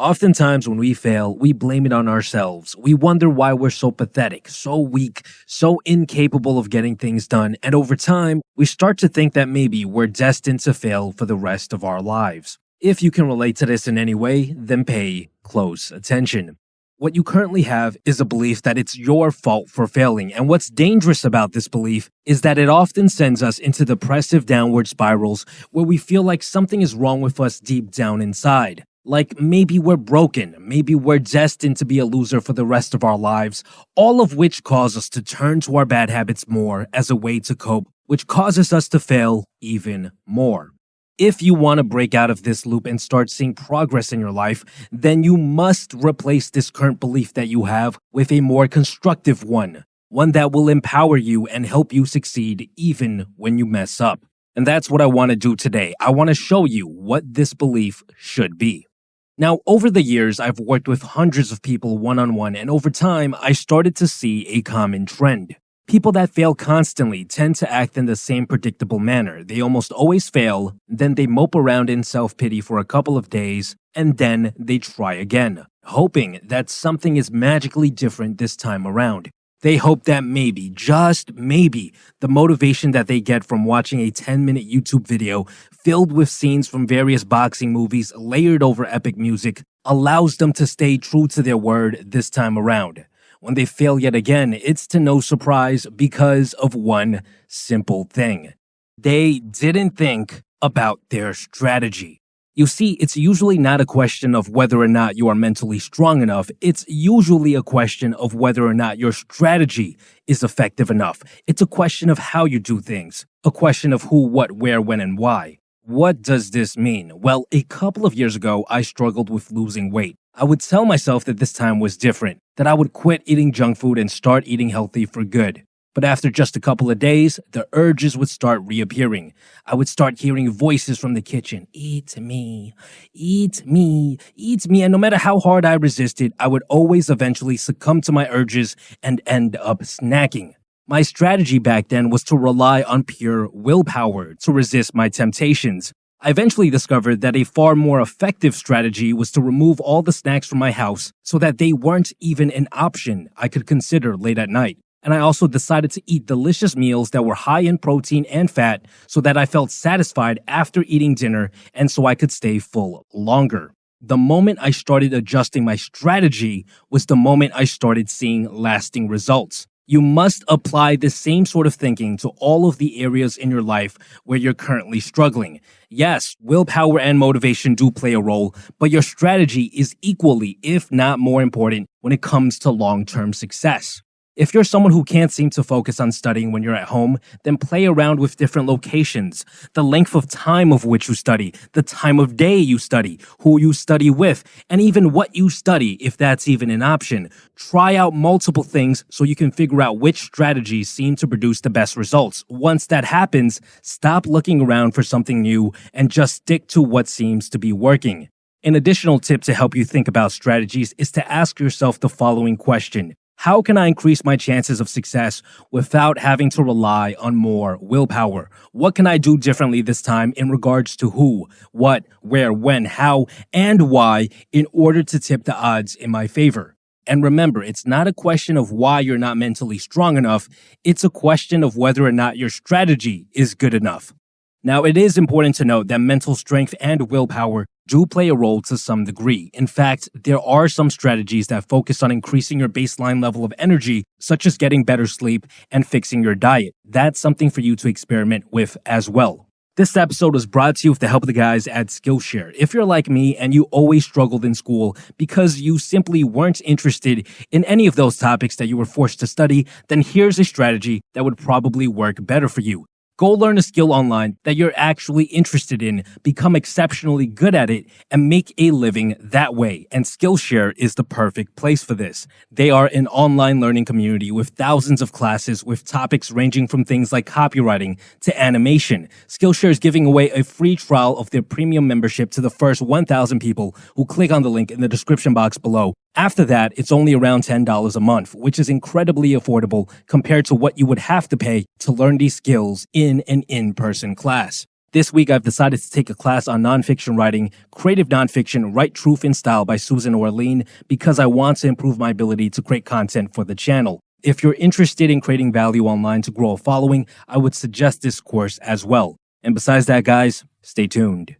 Oftentimes, when we fail, we blame it on ourselves. We wonder why we're so pathetic, so weak, so incapable of getting things done, and over time, we start to think that maybe we're destined to fail for the rest of our lives. If you can relate to this in any way, then pay close attention. What you currently have is a belief that it's your fault for failing, and what's dangerous about this belief is that it often sends us into depressive downward spirals where we feel like something is wrong with us deep down inside. Like maybe we're broken, maybe we're destined to be a loser for the rest of our lives, all of which cause us to turn to our bad habits more as a way to cope, which causes us to fail even more. If you want to break out of this loop and start seeing progress in your life, then you must replace this current belief that you have with a more constructive one that will empower you and help you succeed even when you mess up. And that's what I want to do today. I want to show you what this belief should be. Now, over the years, I've worked with hundreds of people one-on-one, and over time, I started to see a common trend. People that fail constantly tend to act in the same predictable manner. They almost always fail, then they mope around in self-pity for a couple of days, and then they try again, hoping that something is magically different this time around. They hope that maybe, just maybe, the motivation that they get from watching a 10-minute YouTube video filled with scenes from various boxing movies layered over epic music allows them to stay true to their word this time around. When they fail yet again, it's to no surprise because of one simple thing. They didn't think about their strategy. You see, it's usually not a question of whether or not you are mentally strong enough. It's usually a question of whether or not your strategy is effective enough. It's a question of how you do things, a question of who, what, where, when, and why. What does this mean? Well, a couple of years ago, I struggled with losing weight. I would tell myself that this time was different, that I would quit eating junk food and start eating healthy for good. But after just a couple of days, the urges would start reappearing. I would start hearing voices from the kitchen. Eat me, eat me, eat me. And no matter how hard I resisted, I would always eventually succumb to my urges and end up snacking. My strategy back then was to rely on pure willpower to resist my temptations. I eventually discovered that a far more effective strategy was to remove all the snacks from my house so that they weren't even an option I could consider late at night. And I also decided to eat delicious meals that were high in protein and fat so that I felt satisfied after eating dinner and so I could stay full longer. The moment I started adjusting my strategy was the moment I started seeing lasting results. You must apply the same sort of thinking to all of the areas in your life where you're currently struggling. Yes, willpower and motivation do play a role, but your strategy is equally, if not more important, when it comes to long-term success. If you're someone who can't seem to focus on studying when you're at home, then play around with different locations, the length of time of which you study, the time of day you study, who you study with, and even what you study, if that's even an option. Try out multiple things so you can figure out which strategies seem to produce the best results. Once that happens, stop looking around for something new and just stick to what seems to be working. An additional tip to help you think about strategies is to ask yourself the following question. How can I increase my chances of success without having to rely on more willpower? What can I do differently this time in regards to who, what, where, when, how, and why in order to tip the odds in my favor? And remember, it's not a question of why you're not mentally strong enough. It's a question of whether or not your strategy is good enough. Now, it is important to note that mental strength and willpower do play a role to some degree. In fact, there are some strategies that focus on increasing your baseline level of energy, such as getting better sleep and fixing your diet. That's something for you to experiment with as well. This episode was brought to you with the help of the guys at Skillshare. If you're like me and you always struggled in school because you simply weren't interested in any of those topics that you were forced to study, then here's a strategy that would probably work better for you. Go learn a skill online that you're actually interested in, become exceptionally good at it, and make a living that way. And Skillshare is the perfect place for this. They are an online learning community with thousands of classes with topics ranging from things like copywriting to animation. Skillshare is giving away a free trial of their premium membership to the first 1,000 people who click on the link in the description box below. After that, it's only around $10 a month, which is incredibly affordable compared to what you would have to pay to learn these skills in an in-person class. This week, I've decided to take a class on nonfiction writing, creative nonfiction, Write Truth in Style by Susan Orlean, because I want to improve my ability to create content for the channel. If you're interested in creating value online to grow a following, I would suggest this course as well. And besides that, guys, stay tuned.